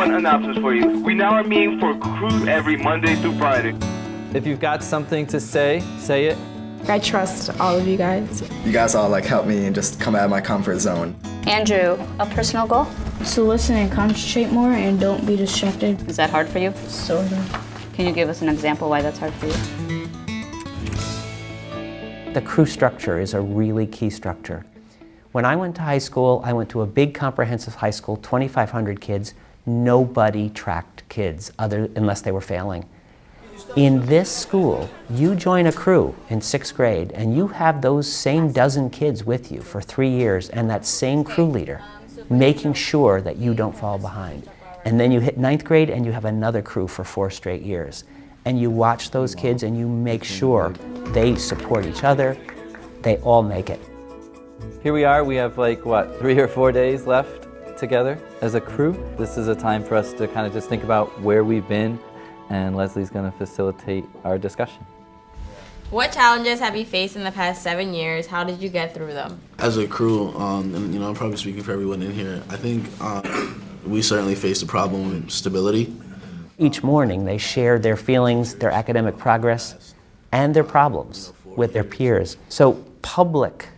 one announcement for you. We now are meeting for crew every Monday through Friday. If you've got something to say it. I trust all of you guys. You guys all help me and just come out of my comfort zone. Andrew, a personal goal? So listen and concentrate more and don't be distracted. Is that hard for you? Sort of. Can you give us an example why that's hard for you? The crew structure is a really key structure. When I went to high school, I went to a big comprehensive high school, 2,500 kids. Nobody tracked kids unless they were failing. In this school, you join a crew in 6th grade and you have those same dozen kids with you for 3 years and that same crew leader making sure that you don't fall behind. And then you hit 9th grade and you have another crew for 4 straight years. And you watch those kids and you make sure they support each other, they all make it. Here we are, we have 3 or 4 days left together as a crew. This is a time for us to kind of just think about where we've been, and Leslie's going to facilitate our discussion. What challenges have you faced in the past 7 years? How did you get through them? As a crew, and I'm probably speaking for everyone in here, I think we certainly faced the problem of stability. Each morning they share their feelings, their academic progress, and their problems with their peers. So public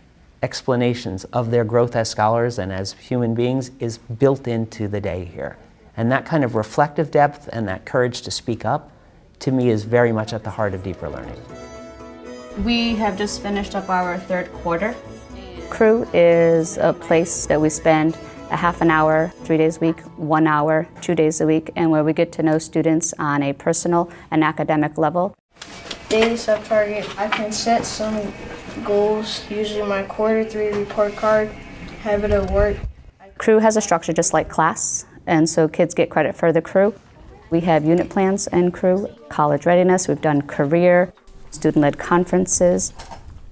explanations of their growth as scholars and as human beings is built into the day here. And that kind of reflective depth and that courage to speak up, to me, is very much at the heart of deeper learning. We have just finished up our 3rd quarter. Crew is a place that we spend a half an hour, 3 days a week, 1 hour, 2 days a week, and where we get to know students on a personal and academic level. Daily sub-target, I can set some goals using my quarter 3 report card, habit of work. Crew has a structure just like class, and so kids get credit for the crew. We have unit plans in crew, college readiness, we've done career, student-led conferences.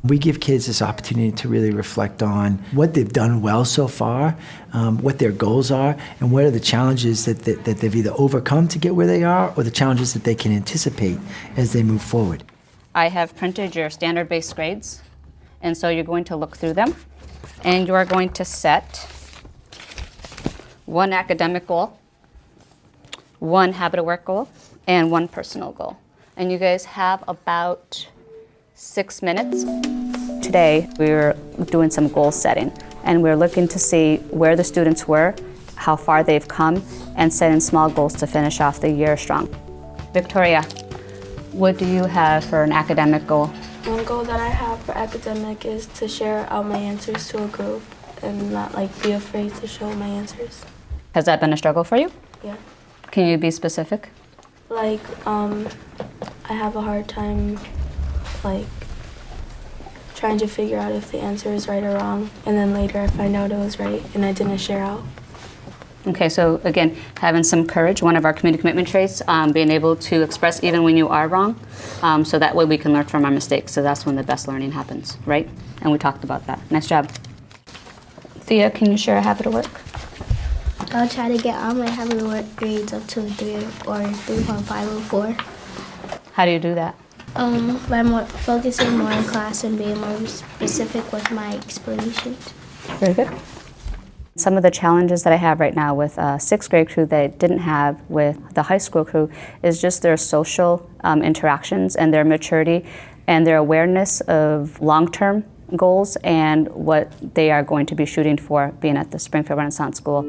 We give kids this opportunity to really reflect on what they've done well so far, what their goals are, and what are the challenges that they've either overcome to get where they are, or the challenges that they can anticipate as they move forward. I have printed your standard-based grades, and so you're going to look through them, and you are going to set 1 academic goal, 1 habit of work goal, and 1 personal goal. And you guys have about 6 minutes. Today, we're doing some goal setting, and we're looking to see where the students were, how far they've come, and setting small goals to finish off the year strong. Victoria, what do you have for an academic goal? One goal that I have for academic is to share out my answers to a group and not be afraid to show my answers. Has that been a struggle for you? Yeah. Can you be specific? I have a hard time trying to figure out if the answer is right or wrong, and then later I find out it was right and I didn't share out. Okay, so again, having some courage, one of our community commitment traits, being able to express even when you are wrong, so that way we can learn from our mistakes. So that's when the best learning happens, right? And we talked about that. Nice job. Thea, can you share a habit of work? I'll try to get all my habit of work grades up to a 3 or 3.504. How do you do that? By focusing more in class and being more specific with my explanations. Very good. Some of the challenges that I have right now with 6th grade crew that I didn't have with the high school crew is just their social interactions and their maturity and their awareness of long-term goals and what they are going to be shooting for being at the Springfield Renaissance School.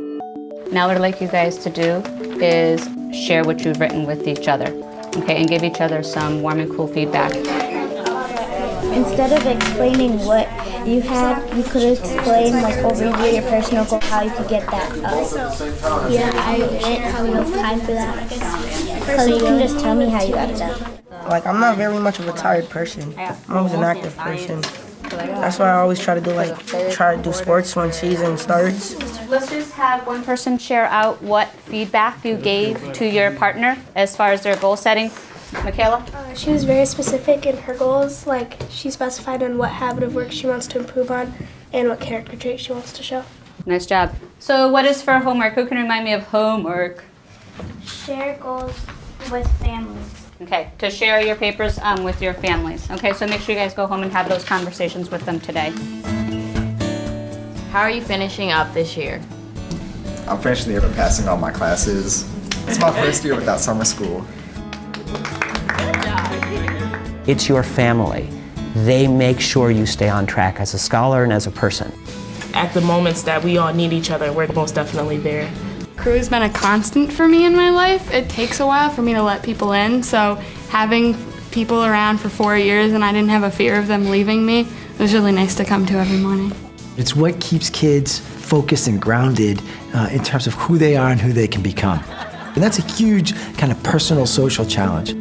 Now what I'd like you guys to do is share what you've written with each other, okay, and give each other some warm and cool feedback. Instead of explaining what you had, you could explain overview your personal goal, how you could get that up. Yeah, I didn't have enough time for that. So you can just tell me how you got it done. I'm not very much of a tired person. I'm always an active person. That's why I always try to do sports when season starts. Let's just have one person share out what feedback you gave to your partner as far as their goal setting. Michaela? She was very specific in her goals. She specified on what habit of work she wants to improve on and what character trait she wants to show. Nice job. So what is for homework? Who can remind me of homework? Share goals with families. Okay, to share your papers with your families. Okay, so make sure you guys go home and have those conversations with them today. How are you finishing up this year? I'm finishing the year by passing all my classes It's my first year without summer school. It's your family. They make sure you stay on track as a scholar and as a person. At the moments that we all need each other, we're most definitely there. Crew has been a constant for me in my life. It takes a while for me to let people in, so having people around for 4 years and I didn't have a fear of them leaving me, it was really nice to come to every morning. It's what keeps kids focused and grounded in terms of who they are and who they can become. And that's a huge kind of personal social challenge.